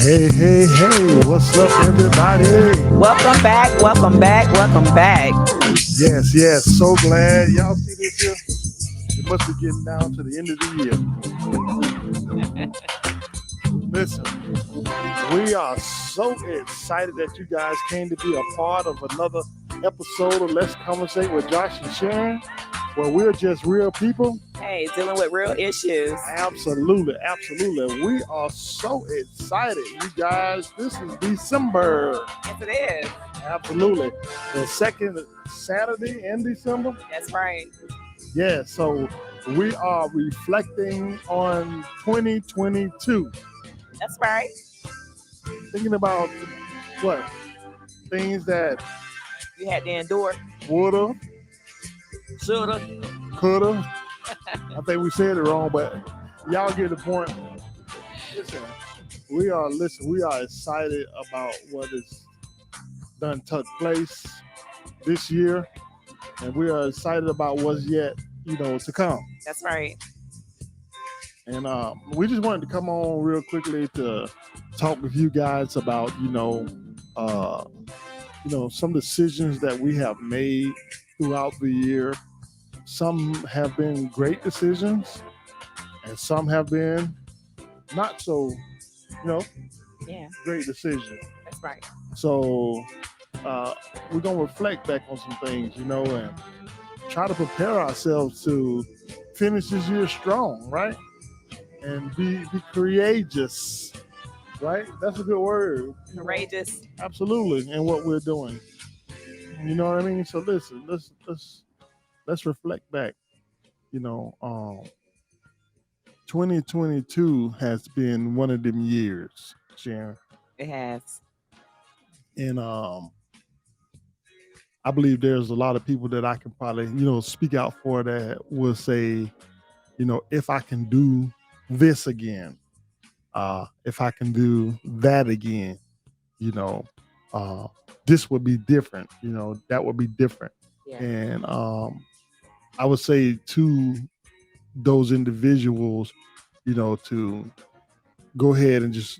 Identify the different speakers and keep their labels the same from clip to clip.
Speaker 1: Hey, what's up, everybody?
Speaker 2: Welcome back, welcome back, welcome back.
Speaker 1: Yes, so glad. Y'all see this here? It must be getting down to the end of the year. Listen, we are so excited that you guys came to be a part of another episode of Let's Conversate with Josh and Sharon, where we're just real people.
Speaker 2: Hey, dealing with real issues.
Speaker 1: Absolutely. We are so excited, you guys. This is December.
Speaker 2: Yes, it is.
Speaker 1: Absolutely. The second Saturday in December.
Speaker 2: That's right.
Speaker 1: Yeah, so we are reflecting on 2022.
Speaker 2: That's right.
Speaker 1: Thinking about what? Things that
Speaker 2: You had to endure.
Speaker 1: woulda,
Speaker 2: Shoulda.
Speaker 1: coulda. I think we said it wrong, but y'all get the point. Listen, we are excited about what is done took place this year, and we are excited about what's yet, to come.
Speaker 2: That's right.
Speaker 1: And we just wanted to come on real quickly to talk with you guys about, some decisions that we have made throughout the year. Some have been great decisions, and some have been not so,
Speaker 2: Yeah,
Speaker 1: great decisions.
Speaker 2: that's right.
Speaker 1: So we're gonna reflect back on some things, and try to prepare ourselves to finish this year strong, right? And be courageous, right? That's a good word.
Speaker 2: Courageous.
Speaker 1: Absolutely, in what we're doing. You know what I mean? So listen, let's reflect back. You know, um, 2022 has been one of them years, Sharon,
Speaker 2: It has.
Speaker 1: and I believe there's a lot of people that I can probably, speak out for that will say, if I can do this again, if I can do that again, you know, uh, this would be different, that would be different.
Speaker 2: Yeah.
Speaker 1: And I would say to those individuals, to go ahead and just,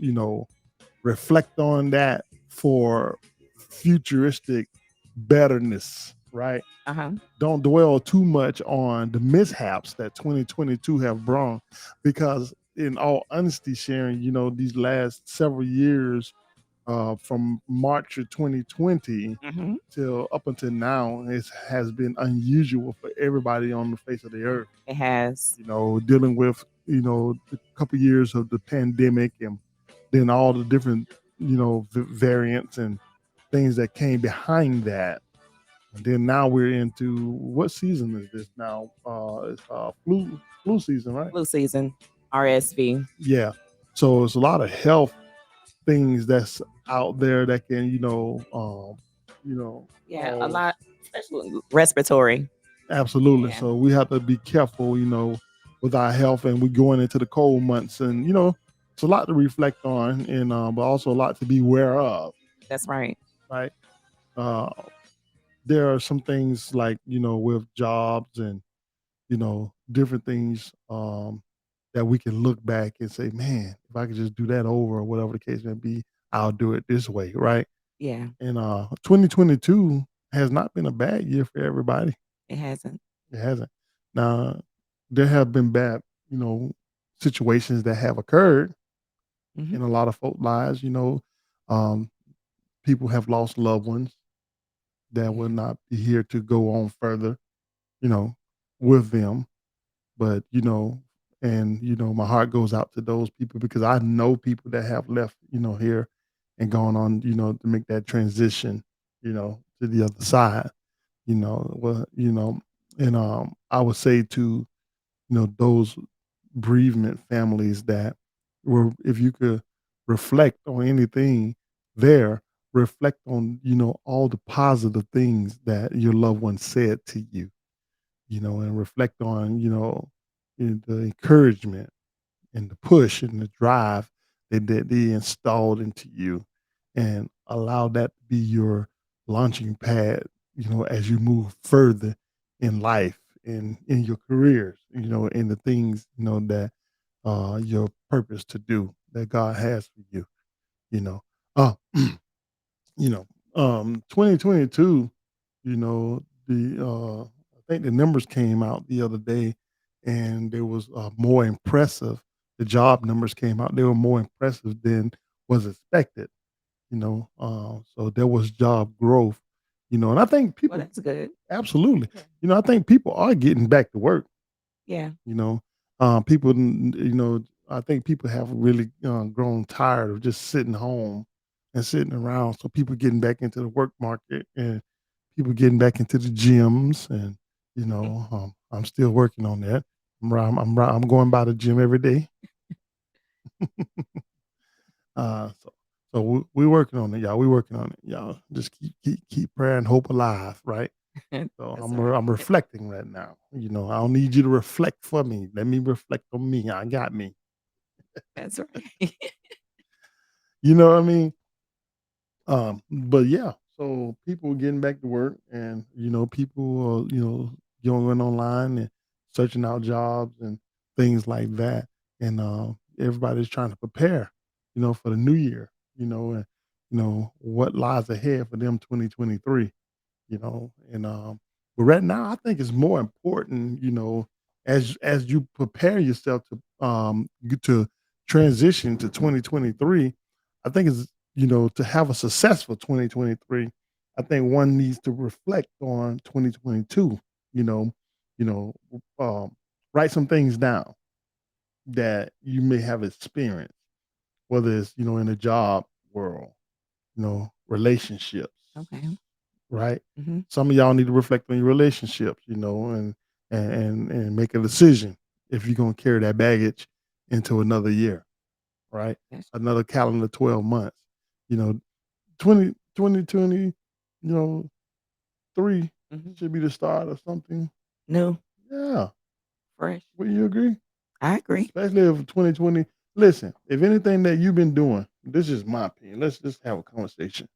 Speaker 1: reflect on that for futuristic betterness, right?
Speaker 2: Uh-huh.
Speaker 1: Don't dwell too much on the mishaps that 2022 have brought, because in all honesty, Sharon, these last several years, from March of 2020
Speaker 2: Mm-hmm.
Speaker 1: till up until now, it has been unusual for everybody on the face of the earth.
Speaker 2: It has.
Speaker 1: Dealing with a couple years of the pandemic, and then all the different variants and things that came behind that. And then now we're into, what season is this now? It's flu season, right?
Speaker 2: Flu season. RSV.
Speaker 1: Yeah. So it's a lot of health things that's out there that can,
Speaker 2: Yeah, a
Speaker 1: cause.
Speaker 2: lot, especially respiratory.
Speaker 1: Absolutely.
Speaker 2: Yeah.
Speaker 1: So we have to be careful, with our health, and we're going into the cold months, and it's a lot to reflect on, and but also a lot to be aware of,
Speaker 2: That's right.
Speaker 1: right? Uh, there are some things like, with jobs and different things, that we can look back and say, man, if I could just do that over, or whatever the case may be, I'll do it this way, right?
Speaker 2: Yeah,
Speaker 1: And 2022 has not been a bad year for everybody.
Speaker 2: it hasn't.
Speaker 1: It hasn't. Now, there have been bad, you know, situations that have occurred
Speaker 2: Hmm.
Speaker 1: in a lot of folk lives. Um, people have lost loved ones that will
Speaker 2: Yeah.
Speaker 1: not be here to go on further, you know, with them. But and my heart goes out to those people, because I know people that have left, here, and gone on, to make that transition, to the other side. Well, and I would say to those bereavement families that were, if you could reflect on anything there, reflect on all the positive things that your loved one said to you, and reflect on the encouragement and the push and the drive that they installed into you, and allow that to be your launching pad, as you move further in life, in your careers, in the things, that your purpose to do that God has for you. you know. Uh, you know, 2022, you know, I think the numbers came out the other day, and there was more impressive. The job numbers came out; they were more impressive than was expected. So there was job growth. And I think
Speaker 2: Well,
Speaker 1: people
Speaker 2: that's good.
Speaker 1: absolutely.
Speaker 2: Yeah.
Speaker 1: I think people are getting back to work.
Speaker 2: Yeah.
Speaker 1: You know, people. I think people have really grown tired of just sitting home and sitting around. So people getting back into the work market and people getting back into the gyms. And I'm still working on that. I'm going by the gym every day. So we working on it, y'all. We working on it, y'all. Just keep prayer and hope alive, right? So
Speaker 2: That's
Speaker 1: I'm
Speaker 2: right.
Speaker 1: reflecting right now. I don't need you to reflect for me. Let me reflect on me. I got me.
Speaker 2: That's right.
Speaker 1: You know what I mean? But yeah, so people getting back to work, and people are going online and searching out jobs and things like that, and everybody's trying to prepare, for the new year, and what lies ahead for them 2023. And but right now I think it's more important, as you prepare yourself to get to transition to 2023. I think it's, to have a successful 2023. I think one needs to reflect on 2022. you know you know Write some things down that you may have experienced, whether it's in the job world, relationships,
Speaker 2: Okay.
Speaker 1: right?
Speaker 2: Mhm.
Speaker 1: Some of y'all need to reflect on your relationships, and make a decision if you're gonna carry that baggage into another year, right?
Speaker 2: That's
Speaker 1: Another calendar 12 months. You know, 2020, you know, 3
Speaker 2: mhm.
Speaker 1: should be the start of something.
Speaker 2: New,
Speaker 1: Yeah.
Speaker 2: fresh.
Speaker 1: Will you agree?
Speaker 2: I agree.
Speaker 1: Especially if 2020. Listen, if anything that you've been doing, this is my opinion. Let's just have a conversation.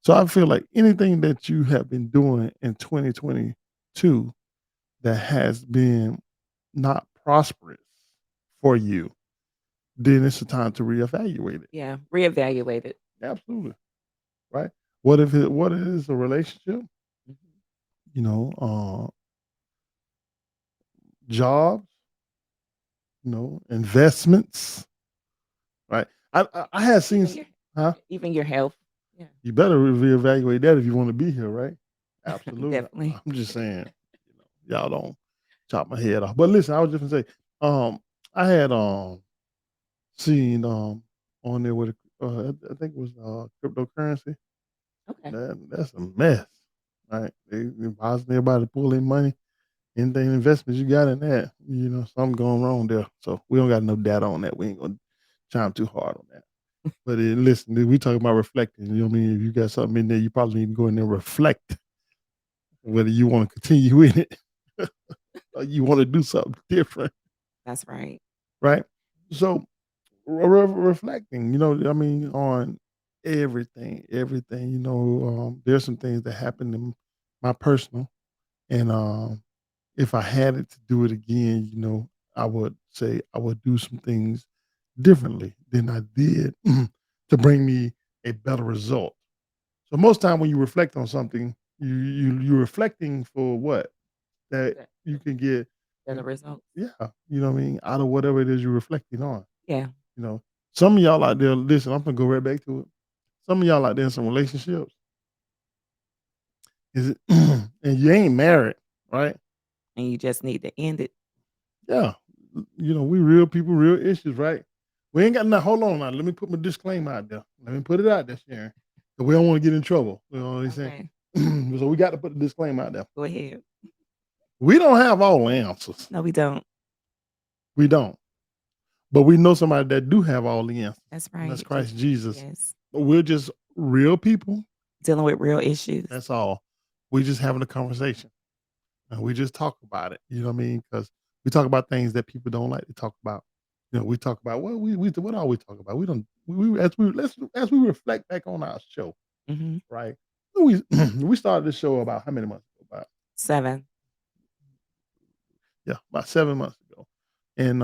Speaker 1: So I feel like anything that you have been doing in 2022 that has been not prosperous for you, then it's a time to reevaluate it.
Speaker 2: Yeah, reevaluate it.
Speaker 1: Absolutely. Right. What is a relationship?
Speaker 2: Mhm.
Speaker 1: You know, jobs, investments, right? I had seen
Speaker 2: Even your
Speaker 1: huh?
Speaker 2: even your health. Yeah,
Speaker 1: You better reevaluate that if you want to be here, right? Absolutely.
Speaker 2: definitely.
Speaker 1: I'm just saying, y'all don't chop my head off. But listen, I was just gonna say, I had seen on there with I think it was cryptocurrency.
Speaker 2: Okay.
Speaker 1: That's a mess, right? They advising everybody to pull in money. Anything investments you got in that, something going wrong there. So we don't got no data on that. We ain't gonna chime too hard on that. But listen, we talking about reflecting. You know what I mean? If you got something in there, you probably need to go in there and reflect whether you want to continue in it or you want to do something different,
Speaker 2: That's right.
Speaker 1: right? So reflecting, I mean, on everything. There's some things that happened in my personal, and if I had it to do it again, I would say I would do some things differently than I did to bring me a better result. So most time when you reflect on something, you're reflecting for what that
Speaker 2: That
Speaker 1: you can get,
Speaker 2: better results.
Speaker 1: yeah, what I mean, out of whatever it is you're reflecting on.
Speaker 2: Yeah.
Speaker 1: You know, some of y'all out there, listen, I'm gonna go right back to it. Some of y'all out there in some relationships, is it, and you ain't married, right?
Speaker 2: And you just need to end it.
Speaker 1: Yeah, we real people, real issues, right? We ain't got nothing. Hold on now. Let me put my disclaimer out there. Let me put it out there, Sharon. 'Cause we don't want to get in trouble. You know what I'm saying?
Speaker 2: Okay.
Speaker 1: So we got to put the disclaimer out there.
Speaker 2: Go ahead.
Speaker 1: We don't have all the answers.
Speaker 2: No, we don't.
Speaker 1: We don't. But we know somebody that do have all the answers,
Speaker 2: That's
Speaker 1: and that's
Speaker 2: right.
Speaker 1: Christ Jesus.
Speaker 2: Yes.
Speaker 1: But we're just real people.
Speaker 2: Dealing with real issues.
Speaker 1: That's all. We just having a conversation, and we just talk about it. You know what I mean? Because we talk about things that people don't like to talk about. We talk about what all we talk about. We don't we as we reflect back on our show,
Speaker 2: Mhm.
Speaker 1: right? We we started this show about how many months ago? About
Speaker 2: 7.
Speaker 1: yeah, about 7 months ago, and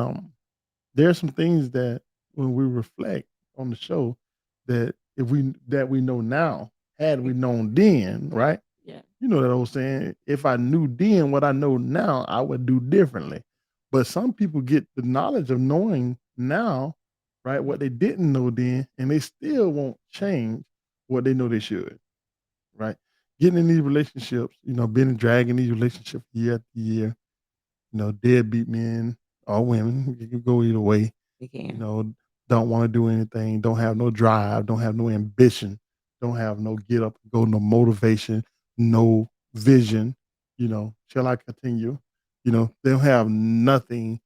Speaker 1: there are some things that when we reflect on the show that we know now, had we
Speaker 2: Ex
Speaker 1: known then, right?
Speaker 2: Yeah.
Speaker 1: You know that old saying, if I knew then what I know now, I would do differently. But some people get the knowledge of knowing now, right,
Speaker 2: Mhm.
Speaker 1: what they didn't know then, and they still won't change what they know they should, right? Getting in these relationships, being dragging these relationships year after year, deadbeat men or women, you can go either way,
Speaker 2: You
Speaker 1: you
Speaker 2: can.
Speaker 1: know, don't want to do anything, don't have no drive, don't have no ambition, don't have no get up, go, no motivation, no vision. Shall I continue? They don't have nothing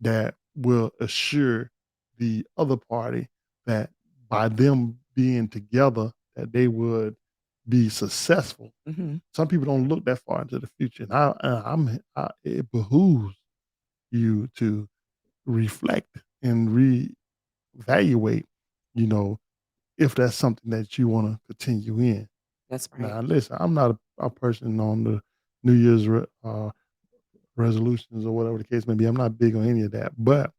Speaker 1: that will assure the other party that by them being together, that they would be successful.
Speaker 2: Mhm.
Speaker 1: Some people don't look that far into the future, and it behooves you to reflect and reevaluate, you know, if that's something that you want to continue in.
Speaker 2: That's right.
Speaker 1: Now, listen, I'm not a person on the New Year's resolutions or whatever the case may be. I'm not big on any of that. But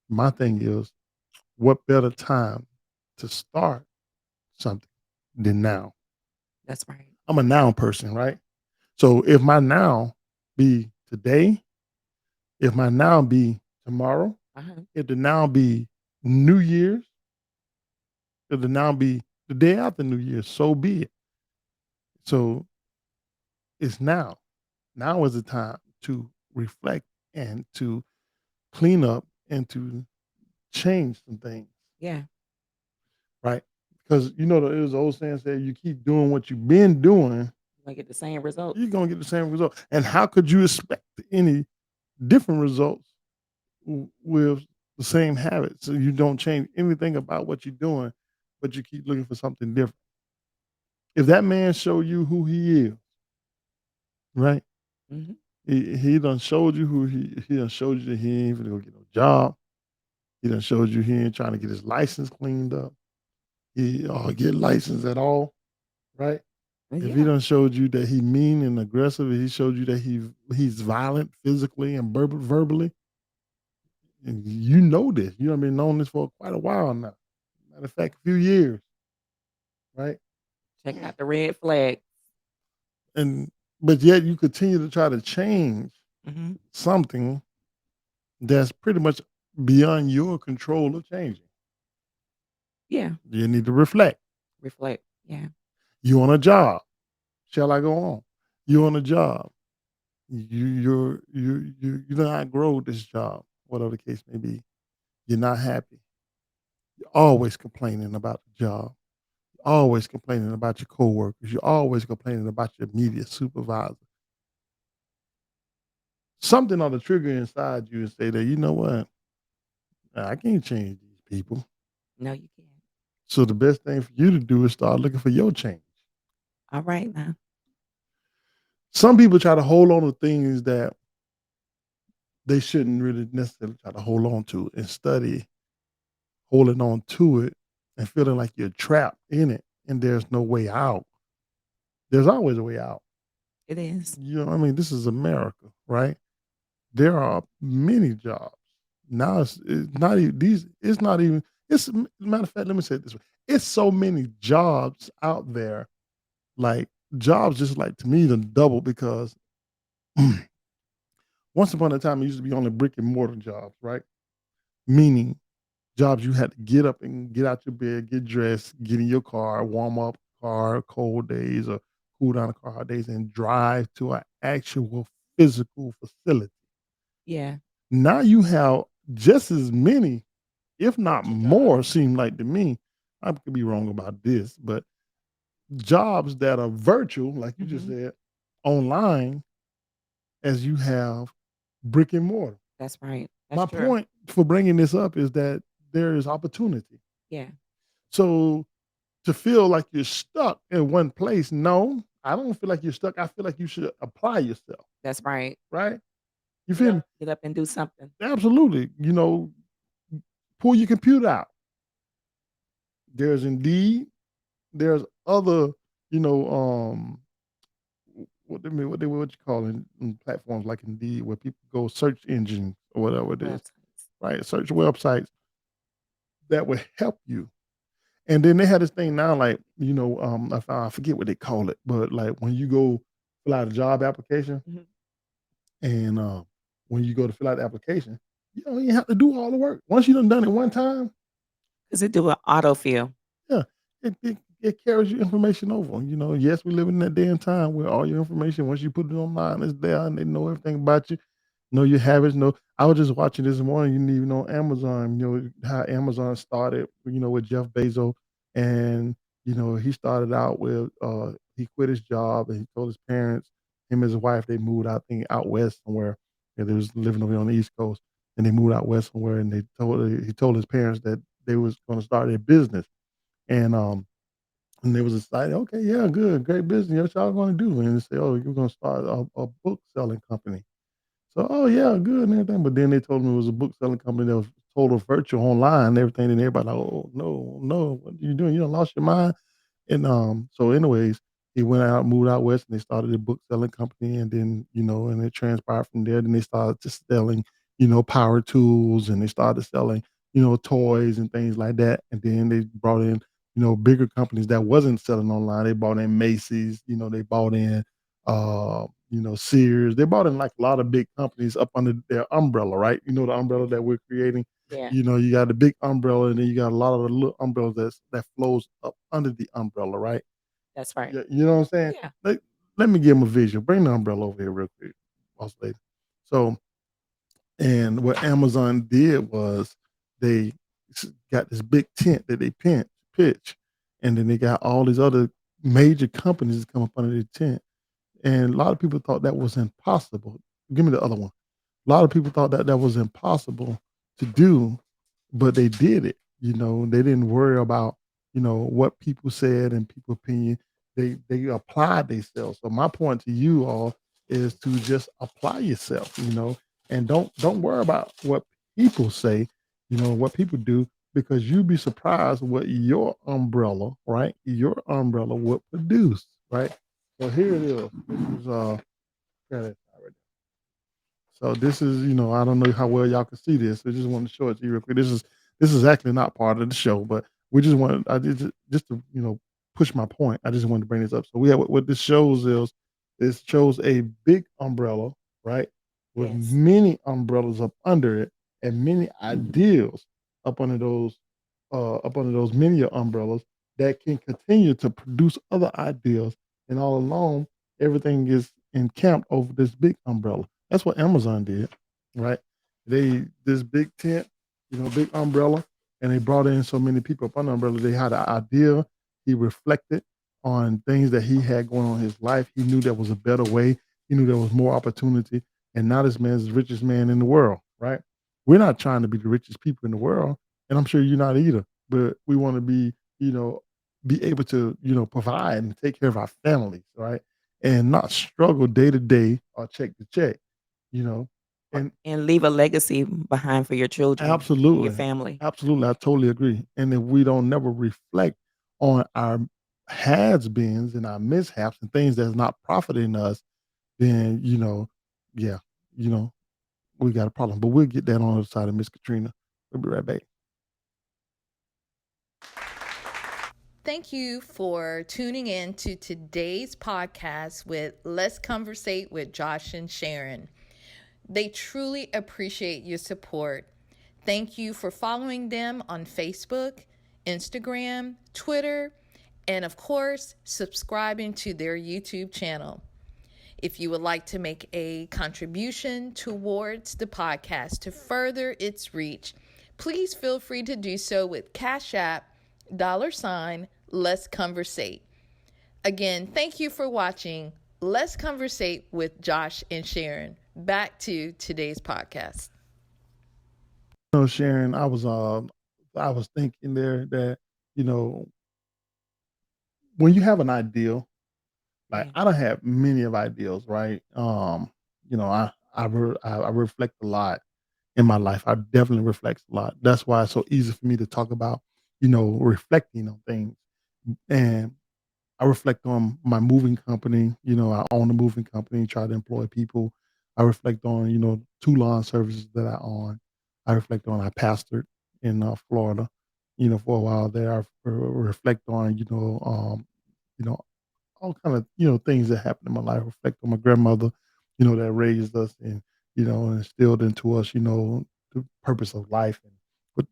Speaker 1: my thing is, what better time to start something than now?
Speaker 2: That's right.
Speaker 1: I'm a now person, right? So if my now be today, if my now be tomorrow,
Speaker 2: Uh-huh.
Speaker 1: if the now be New Year's, if the now be the day after New Year's, so be it. So it's now. Now is the time to reflect and to clean up and to change some things,
Speaker 2: Yeah.
Speaker 1: right? Because there's an old saying said, you keep doing what you've been doing,
Speaker 2: You gonna get the same results.
Speaker 1: you're gonna get the same result. And how could you expect any different results with the same habits? So you don't change anything about what you're doing, but you keep looking for something different. If that man show you who he is, right?
Speaker 2: Mhm.
Speaker 1: He done showed you he done showed you that he ain't gonna go get no job. He done showed you he ain't trying to get his license cleaned up. He get licensed at all, right? If he
Speaker 2: Yeah.
Speaker 1: done showed you that he mean and aggressive, he showed you that he's violent physically and verbally, and you know this. You know been known this for quite a while now. Matter of fact, a few years, right?
Speaker 2: Check out the red flag.
Speaker 1: And but yet you continue to try to change
Speaker 2: Mhm.
Speaker 1: something that's pretty much beyond your control of changing.
Speaker 2: Yeah.
Speaker 1: You need to reflect.
Speaker 2: Reflect. Yeah.
Speaker 1: You on a job. Shall I go on? You on a job. You're not outgrow this job, whatever the case may be. You're not happy. You're always complaining about the job. You're always complaining about your coworkers. You're always complaining about your immediate supervisor. Something on the trigger inside you and say that, you know what? I can't change these people.
Speaker 2: No, you can't.
Speaker 1: So the best thing for you to do is start looking for your change.
Speaker 2: All right now.
Speaker 1: Some people try to hold on to things that they shouldn't really necessarily try to hold on to and study holding on to it and feeling like you're trapped in it and there's no way out. There's always a way out.
Speaker 2: It is.
Speaker 1: You know what I mean? This is America, right? There are many jobs. Now it's not even these, it's not even, it's matter of fact, let me say it this way. It's so many jobs out there, like jobs just like to me than double because once upon a time it used to be only brick and mortar jobs, right? Meaning jobs you had to get up and get out your bed, get dressed, get in your car, warm up car, cold days or cool down the car hot days, and drive to an actual physical facility.
Speaker 2: Yeah.
Speaker 1: Now you have just as many, if not more, seem like to me. I could be wrong about this, but jobs that are virtual, like you just
Speaker 2: Mhm.
Speaker 1: said, online, as you have brick and mortar.
Speaker 2: That's right. That's
Speaker 1: My
Speaker 2: true.
Speaker 1: point for bringing this up is that there is opportunity.
Speaker 2: Yeah.
Speaker 1: So to feel like you're stuck in one place, no, I don't feel like you're stuck. I feel like you should apply yourself,
Speaker 2: That's right.
Speaker 1: right? You feel me?
Speaker 2: Get up and do something.
Speaker 1: Absolutely. Pull your computer out. There's Indeed. There's other, you know, what you call in platforms like Indeed, where people go search engines or whatever it is,
Speaker 2: Websites.
Speaker 1: right? Search websites that will help you. And then they had this thing now, like, I forget what they call it, but like when you go fill out a job application,
Speaker 2: Mhm.
Speaker 1: and when you go to fill out the application, you don't even have to do all the work. Once you done it one time,
Speaker 2: 'Cause it do a autofill.
Speaker 1: yeah, it carries your information over. Yes, we live in that day and time where all your information, once you put it online, is there, and they know everything about you. Know your habits. Know. I was just watching this morning. You need know Amazon. How Amazon started. With Jeff Bezos, and he started out with he quit his job and he told his parents, him and his wife, they moved out, I think, out west somewhere. Yeah, they was living over on the East Coast, and they moved out west somewhere. And he told his parents that they was going to start a business, and they was excited. Okay, yeah, good, great business. What y'all going to do? And they say, oh, you're going to start a book selling company. So, oh yeah, good and everything. But then they told me it was a book selling company that was total virtual online and everything. And everybody like, oh no, no, what are you doing? You done lost your mind. And so anyways, he went out, moved out west, and they started a book selling company. And then, and it transpired from there. Then they started just selling, power tools, and they started selling, toys and things like that. And then they brought in, bigger companies that wasn't selling online. They brought in Macy's, they bought in Sears. They bought in like a lot of big companies up under their umbrella, right? The umbrella that we're creating.
Speaker 2: Yeah,
Speaker 1: You got the big umbrella, and then you got a lot of the little umbrellas that flows up under the umbrella, right?
Speaker 2: that's right.
Speaker 1: Yeah, you know what I'm saying?
Speaker 2: Yeah,
Speaker 1: Let me give them a visual. Bring the umbrella over here real quick, boss lady. So, and what Amazon did was they got this big tent that they pitch, and then they got all these other major companies that come up under the tent. And a lot of people thought that was impossible. Give me the other one. A lot of people thought that that was impossible to do, but they did it. They didn't worry about what people said and people opinion. They applied themselves. So my point to you all is to just apply yourself. And don't worry about what people say. What people do, because you'd be surprised what your umbrella, right? Your umbrella would produce, right? So here it is. This is got it right. So this is, I don't know how well y'all can see this. I just wanted to show it to you real quick. This is actually not part of the show, but we just wanted I did just to, push my point. I just wanted to bring this up. So we have what this shows is this shows a big umbrella, right? With
Speaker 2: yes,
Speaker 1: many umbrellas up under it and many ideals up under those many umbrellas that can continue to produce other ideals. And all along, everything is encamped over this big umbrella. That's what Amazon did, right? They this big tent, big umbrella, and they brought in so many people up on the umbrella. They had an idea. He reflected on things that he had going on in his life. He knew there was a better way. He knew there was more opportunity. And now this man's the richest man in the world, right? We're not trying to be the richest people in the world, and I'm sure you're not either. But we want to you know, be able to, provide and take care of our families, right? And not struggle day to day or check to check, you know. And
Speaker 2: and leave a legacy behind for your children and your
Speaker 1: absolutely,
Speaker 2: family.
Speaker 1: absolutely, I totally agree. And if we don't never reflect on our has-beens and our mishaps and things that's not profiting us, then yeah, you know, we got a problem. But we'll get that on the other side of Miss Katrina. We'll be right back.
Speaker 3: Thank you for tuning in to today's podcast with Let's Conversate with Josh and Sharon. They truly appreciate your support. Thank you for following them on Facebook, Instagram, Twitter, and of course, subscribing to their YouTube channel. If you would like to make a contribution towards the podcast to further its reach, please feel free to do so with Cashapp $ Let's Conversate. Again, thank you for watching Let's Conversate with Josh and Sharon. Back to today's podcast.
Speaker 1: Sharon, I was thinking there that, you know, when you have an ideal, like
Speaker 2: Yeah,
Speaker 1: I don't have many of ideals, right? I reflect a lot in my life. I definitely reflect a lot. That's why it's so easy for me to talk about, reflecting on things. And I reflect on my moving company. I own a moving company, try to employ people. I reflect on, two lawn services that I own. I reflect on I pastored in Florida. for a while there. I reflect on, you know, all kind of, things that happened in my life. Reflect on my grandmother, that raised us and, and instilled into us, the purpose of life and what,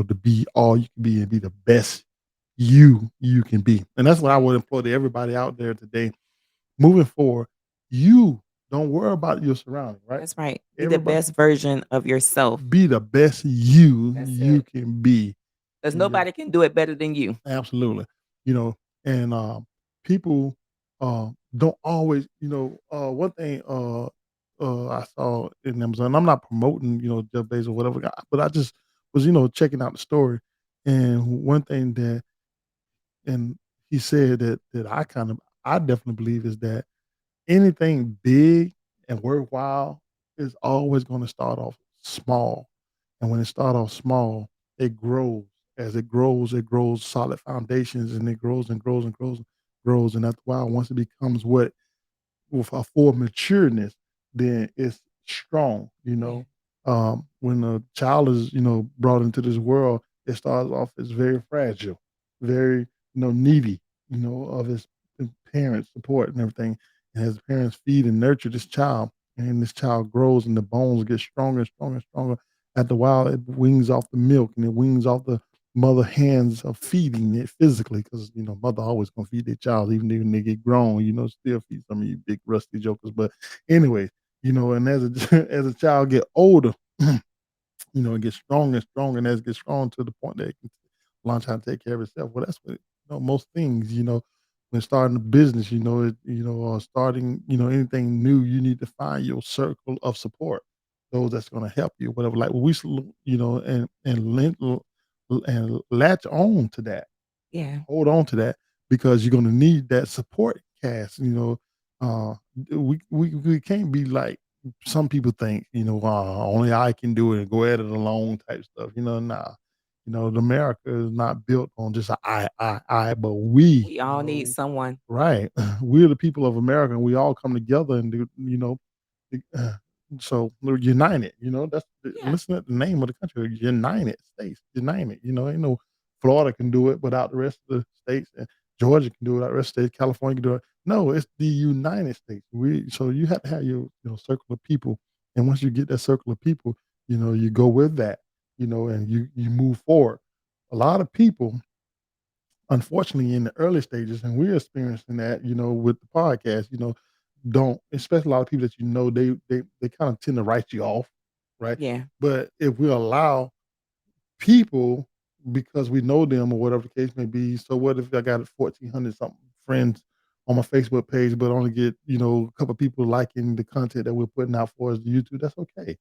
Speaker 1: to be all you can be and be the best you can be. And that's what I would implore to everybody out there today. Moving forward, you don't worry about your surroundings, right?
Speaker 2: That's right. Be the
Speaker 1: Everybody
Speaker 2: best version of yourself.
Speaker 1: be the best you
Speaker 2: That's
Speaker 1: you
Speaker 2: it.
Speaker 1: can be.
Speaker 2: 'Cause
Speaker 1: in your
Speaker 2: nobody can do it better than you.
Speaker 1: Absolutely. You know, and people don't always, one thing I saw in Amazon, I'm not promoting, Jeff Bezos or whatever, but I just was, checking out the story. And one thing that and he said that I definitely believe is that anything big and worthwhile is always going to start off small. And when it starts off small, it grows. As it grows solid foundations and it grows and grows and grows and grows. And after a while, once it becomes what with a full matureness, then it's strong,
Speaker 2: Yeah.
Speaker 1: When a child is, brought into this world, it starts off as very fragile, very, needy, of his parents' support and everything. And as parents feed and nurture this child, and this child grows and the bones get stronger and stronger and stronger. After a while, it weans off the milk and it weans off the mother hands of feeding it physically because mother always gonna feed their child even when they get grown, still feed some of you big rusty jokers. But anyway, and as a as a child get older, it gets stronger and stronger, and as it gets strong to the point that it can learn how to take care of itself. Well, that's what most things, when starting a business, or starting, anything new, you need to find your circle of support, those that's going to help you, whatever. Like we, and latch on to that,
Speaker 2: Yeah.
Speaker 1: hold on to that because you're going to need that support cast. Uh, we can't be like some people think, only I can do it and go at it alone type stuff. Nah. The America is not built on just a I, but we,
Speaker 2: We all need someone.
Speaker 1: right. We're the people of America and we all come together and do, uh, so we're united,
Speaker 2: Yeah.
Speaker 1: listen at the name of the country, United States, united, ain't no Florida can do it without the rest of the states and Georgia can do it without the rest of the states, California can do it. No, it's the United States. So you have to have your, circle of people. And once you get that circle of people, you go with that, and you move forward. A lot of people, unfortunately, in the early stages, and we're experiencing that, with the podcast, don't, especially a lot of people that they kind of tend to write you off, right?
Speaker 2: Yeah.
Speaker 1: But if we allow people, because we know them or whatever the case may be, so what if I got 1,400 something friends on my Facebook page, but only get, a couple of people liking the content that we're putting out for us YouTube? That's okay.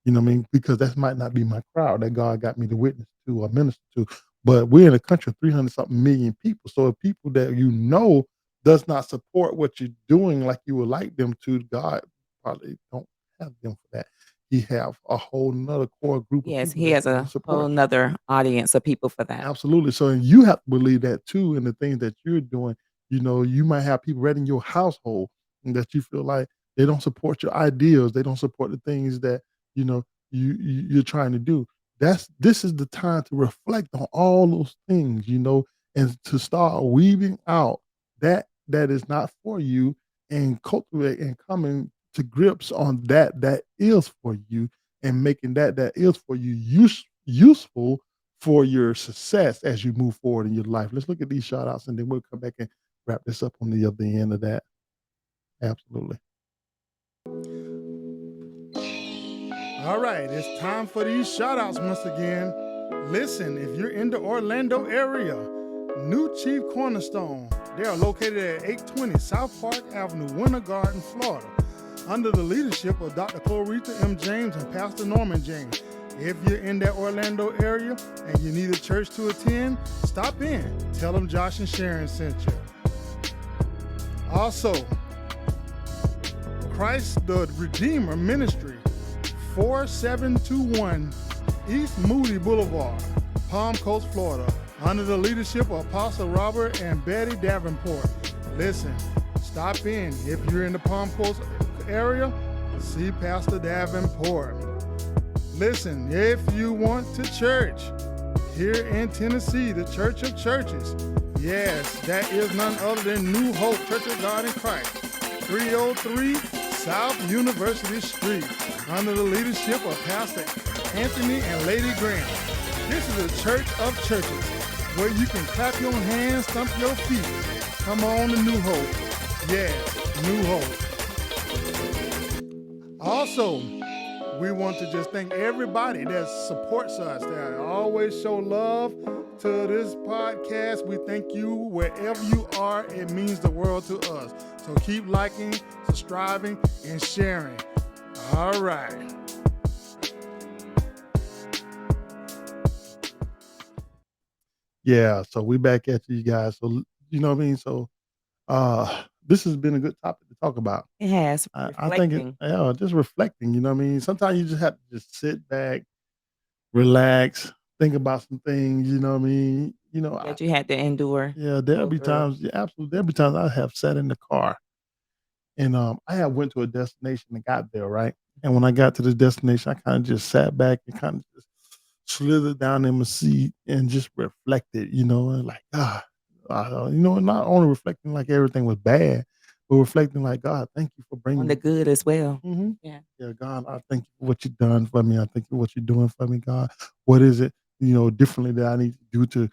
Speaker 1: You know what I mean? Because that might not be my crowd that God got me to witness to or minister to. But we're in a country of 300 something million people. So if people that does not support what you're doing like you would like them to, God probably don't have them for that. He have a whole nother core group of
Speaker 2: Yes,
Speaker 1: people
Speaker 2: he
Speaker 1: that
Speaker 2: has a whole
Speaker 1: support you.
Speaker 2: nother audience of people for that.
Speaker 1: Absolutely. So and you have to believe that too in the things that you're doing. You might have people right in your household that you feel like they don't support your ideals. They don't support the things that, you know, you're trying to do. This is the time to reflect on all those things, and to start weaving out that is not for you and cultivate and coming to grips on that is for you and making that is for you useful for your success as you move forward in your life. Let's look at these shout outs and then we'll come back and wrap this up on the other end of that. Absolutely. All right, it's time for these shout outs once again. Listen, if you're in the Orlando area, New Chief Cornerstone, they are located at 820 South Park Avenue, Winter Garden, Florida, under the leadership of Dr. Clarita M. James and Pastor Norman James. If you're in that Orlando area and you need a church to attend, stop in. Tell them Josh and Sharon sent you. Also, Christ the Redeemer Ministry, 4721 East Moody Boulevard, Palm Coast, Florida, under the leadership of Apostle Robert and Betty Davenport. Listen, stop in. If you're in the Palm Coast area, see Pastor Davenport. Listen, if you want to church, here in Tennessee, the Church of Churches. Yes, that is none other than New Hope Church of God in Christ, 303 South University Street, under the leadership of Pastor Anthony and Lady Graham. This is a church of churches where you can clap your hands, stomp your feet. Come on to New Hope. Yes, New Hope. Also, we want to just thank everybody that supports us, that always show love to this podcast. We thank you wherever you are. It means the world to us. So keep liking, subscribing, and sharing. All right. Yeah, so we back at you guys. So you know what I mean? So this has been a good topic to talk about.
Speaker 2: It has.
Speaker 1: I think just reflecting, you know what I mean? Sometimes you just have to just sit back, relax, think about some things, you know what I mean?
Speaker 2: That you had to endure.
Speaker 1: Yeah, there'll be times, absolutely. There'll be times I have sat in the car and I had went to a destination and got there, right? And when I got to the destination, I kind of just sat back and kind of just slithered down in my seat and just reflected, and like, God, not only reflecting like everything was bad, but reflecting like, God, thank you for bringing
Speaker 2: on the good as well.
Speaker 1: Mm-hmm.
Speaker 2: Yeah.
Speaker 1: Yeah, God, I thank you for what you've done for me. I thank you for what you're doing for me, God. What is it, differently that I need to do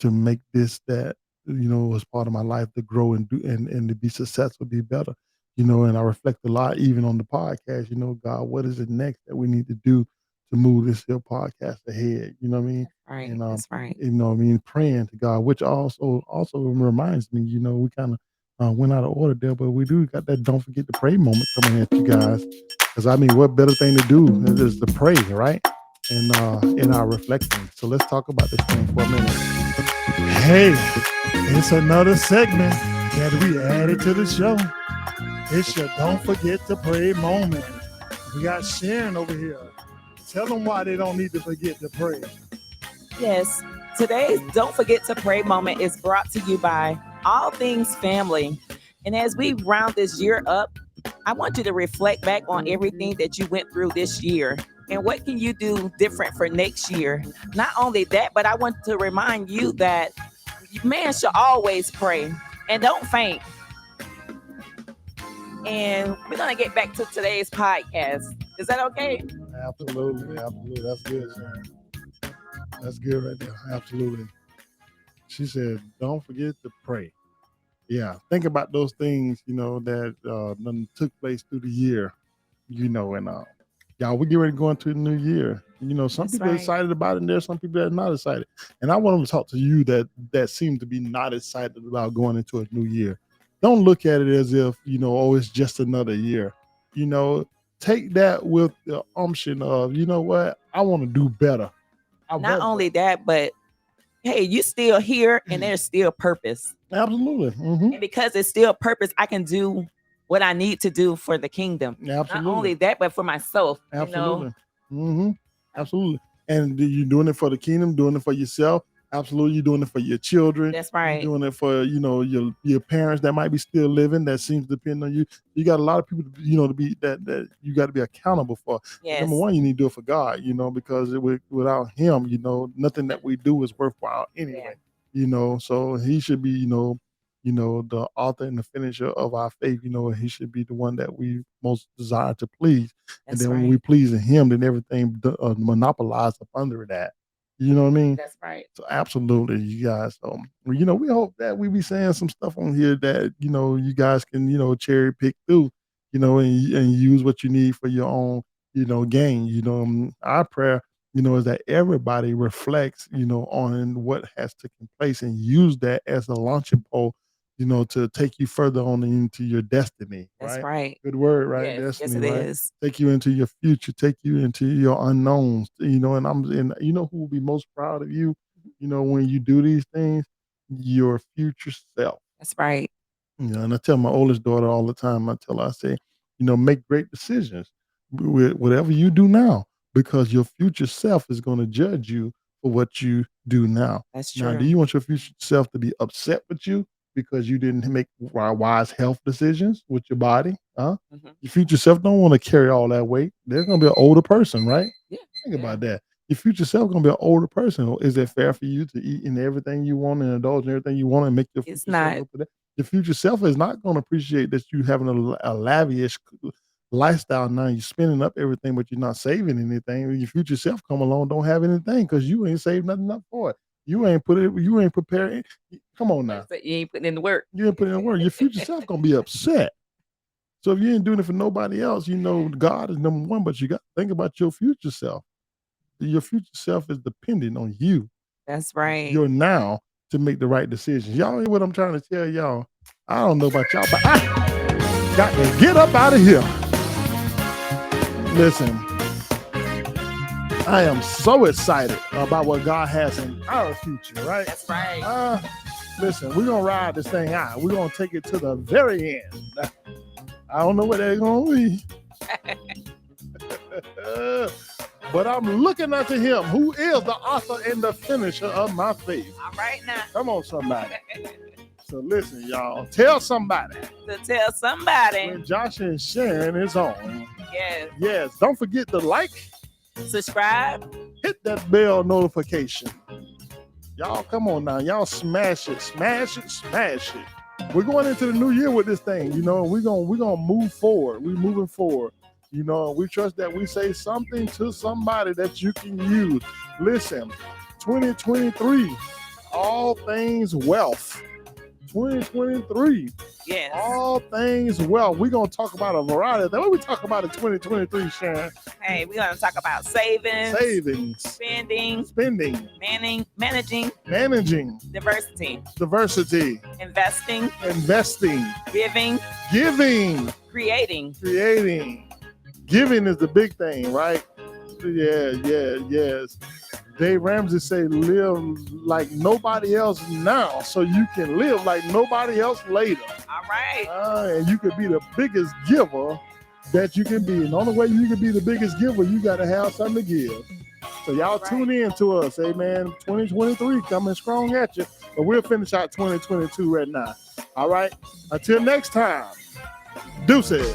Speaker 1: to make this that, as part of my life to grow and do and to be successful, be better. And I reflect a lot even on the podcast, God, what is it next that we need to do to move this here podcast ahead? You know what I mean?
Speaker 2: Right.
Speaker 1: And
Speaker 2: That's right.
Speaker 1: praying to God, which also reminds me, we kind of went out of order there, but we do got that don't forget to pray moment coming at you guys. Because what better thing to do is to pray, right? And in our reflecting. So let's talk about this thing for a minute. Hey, it's another segment that we added to the show. It's your don't forget to pray moment. We got Sharon over here. Tell them why they don't need to forget to pray.
Speaker 2: Yes, today's Don't Forget to Pray moment is brought to you by All Things Family. And as we round this year up, I want you to reflect back on everything that you went through this year and what can you do different for next year. Not only that, but I want to remind you that man should always pray and don't faint. And we're going to get back to today's podcast. Is that okay?
Speaker 1: Absolutely. That's good, Sharon. That's good right there. Absolutely. She said, don't forget to pray. Yeah. Think about those things, that took place through the year, and y'all, we get ready to go into the new year. Some people are excited about it and there's some people that are not excited. And I want to talk to you that seem to be not excited about going into a new year. Don't look at it as if, it's just another year. Take that with the umption of, what? I want to do better.
Speaker 2: Not only that, but hey, you still here and there's still purpose.
Speaker 1: Absolutely. Mm-hmm.
Speaker 2: And because it's still purpose, I can do what I need to do for the kingdom.
Speaker 1: Absolutely.
Speaker 2: Not only that, but for myself.
Speaker 1: Absolutely. Mm-hmm. Absolutely. And you're doing it for the kingdom, doing it for yourself. Absolutely. You're doing it for your children.
Speaker 2: That's right.
Speaker 1: You're doing it for, your parents that might be still living, that seems to depend on you. You got a lot of people, to be that you got to be accountable for.
Speaker 2: Yes.
Speaker 1: Number one, you need to do it for God, because without him, nothing that we do is worthwhile anyway. Yeah. So he should be, the author and the finisher of our faith, he should be the one that we most desire to please.
Speaker 2: That's
Speaker 1: and then
Speaker 2: right.
Speaker 1: when we please him, then everything monopolized up under that. You know what I mean?
Speaker 2: That's right.
Speaker 1: So absolutely, you guys. We hope that we be saying some stuff on here that, you guys can, cherry pick through, and use what you need for your own, gain. Our prayer, is that everybody reflects, on what has taken place and use that as a launching pole, to take you further on into your destiny.
Speaker 2: That's
Speaker 1: right.
Speaker 2: Right.
Speaker 1: Good word, right?
Speaker 2: Yes,
Speaker 1: Destiny,
Speaker 2: yes, it
Speaker 1: right?
Speaker 2: is.
Speaker 1: Take you into your future, take you into your unknowns, and who will be most proud of you, when you do these things, your future self.
Speaker 2: That's right.
Speaker 1: And I tell my oldest daughter all the time, I say, make great decisions with whatever you do now, because your future self is going to judge you for what you do now.
Speaker 2: That's true.
Speaker 1: Now, do you want your future self to be upset with you because you didn't make wise health decisions with your body? Huh?
Speaker 2: Mm-hmm.
Speaker 1: Your future self don't want to carry all that weight. They're going to be an older person, right?
Speaker 2: Yeah.
Speaker 1: Think about that. Your future self gonna be an older person. Is it fair for you to eat in everything you want and indulge in everything you want and make your
Speaker 2: It's
Speaker 1: future self
Speaker 2: not.
Speaker 1: look for that? Your future self is not gonna appreciate that you having a lavish lifestyle now. You're spending up everything, but you're not saving anything. When your future self come along, don't have anything because you ain't saved nothing up for it. You ain't put it. You ain't prepared. Come on now.
Speaker 2: But you ain't putting in the work.
Speaker 1: You ain't putting in the work. Your future self gonna be upset. So if you ain't doing it for nobody else, God is number one, but you got to think about your future self. Your future self is dependent on you,
Speaker 2: That's right.
Speaker 1: your now, to make the right decisions. Y'all hear what I'm trying to tell y'all? I don't know about y'all, but I got to get up out of here. Listen, I am so excited about what God has in our future, right?
Speaker 2: That's right.
Speaker 1: Listen, we're going to ride this thing out. We're going to take it to the very end. I don't know what they're going to be. But I'm looking unto him who is the author and the finisher of my faith.
Speaker 2: All right now.
Speaker 1: Come on, somebody. So listen, y'all. Tell somebody.
Speaker 2: To tell somebody.
Speaker 1: When Josh and Sharon is on.
Speaker 2: Yes.
Speaker 1: Yes. Don't forget to like.
Speaker 2: Subscribe.
Speaker 1: Hit that bell notification. Y'all, come on now. Y'all smash it. Smash it. Smash it. We're going into the new year with this thing. We're gonna move forward. We're moving forward. We trust that we say something to somebody that you can use. Listen, 2023, all things wealth. 2023,
Speaker 2: yes,
Speaker 1: all things wealth. We're going to talk about a variety of things. What we talk about in 2023, Sharon?
Speaker 2: Hey, we're going to talk about savings,
Speaker 1: spending,
Speaker 2: managing,
Speaker 1: diversity,
Speaker 2: investing,
Speaker 1: giving,
Speaker 2: creating.
Speaker 1: Giving is the big thing, right? Yes. Dave Ramsey say live like nobody else now so you can live like nobody else later.
Speaker 2: All right.
Speaker 1: And you could be the biggest giver that you can be. And the only way you can be the biggest giver, you got to have something to give. So y'all tune in to us. Amen. 2023 coming strong at you. But we'll finish out 2022 right now. All right. Until next time. Deuces.